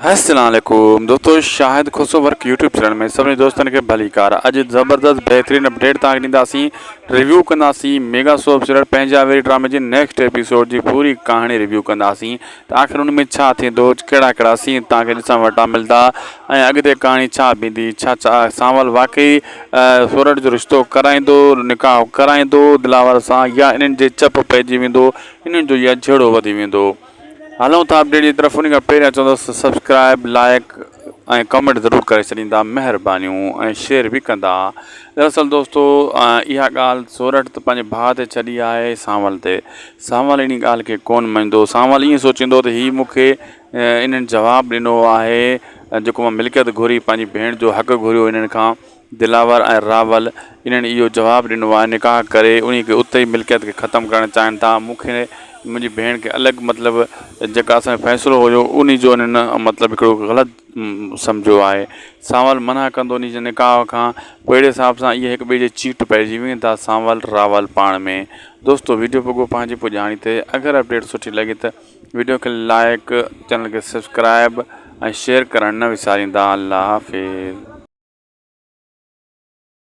अस्सलाम वालेकुम दोस्तों, शाहिद खुशो वर्क यूट्यूब चैनल में सभी दोस्तों के भलीकार। अज ज़बरदस्त बेहतरीन अपडेट तक ॾींदासीं। रिव्यू कंदासीं मेगा सोप सीरियल पंजाबी ड्रामे जी नेक्स्ट एपिसोड की पूरी कहानी रिव्यू कंदासीं त आख़िर उन में छा थींदो, कहिड़ा कहिड़ा सीन तव्हांखे ॾिसण वटा मिलंदा ऐं अॻिते कहानी छा बींदी। छा सांवल वाकई सोरठ जो रिश्तो कराईंदो, निकाह कराईंदो दिलावर सां, या इन्हनि जे चप पइजी वेंदो, इन्हनि जो इहा झेड़ो वधी वेंदो। हलूं था अपडेट की तरफ़। उन खां पहिरियां चवंदुसि सब्सक्राइब लाइक ऐं कमेंट ज़रूरु करे छॾींदा, महिरबानियूं, ऐं शेयर भी कंदा। दरअसल दोस्तों इहा ॻाल्हि सोरठ त पंहिंजे भाउ ते छॾी आहे सांवल ते। सांवल इन ॻाल्हि खे कोन मञंदो। सांवल ईअं सोचींदो त हीउ मूंखे इन्हनि जवाबु ॾिनो आहे जेको मां मिल्कियत घुरी, पंहिंजी भेण जो हक़ घुरियो इन्हनि खां। दिलावर ऐं रावल इन्हनि इहो जवाबु ॾिनो आहे, निकाह करे उन खे उते ई मिल्कियत खे ख़तमु करणु चाहिनि था। मूंखे मुंहिंजी भेण खे अलॻि मतिलबु जेका असांजो फ़ैसिलो हुयो उन जो इन्हनि मतिलबु हिकिड़ो ग़लति सम्झो आहे। सांवल मना कंदो उन जे निकाह खां। पोइ अहिड़े हिसाब सां इहे हिक ॿिए जे चीट पइजी वेंदा सांवल रावल पाण में। दोस्तों वीडियो पोइ पंहिंजी पुॼाणी ते। अगरि अपडेट सुठी लॻे त वीडियो खे लाइक, चैनल खे सब्सक्राइब ऐं शेयर करणु न विसारींदा। अल्लाह हाफ़िज़।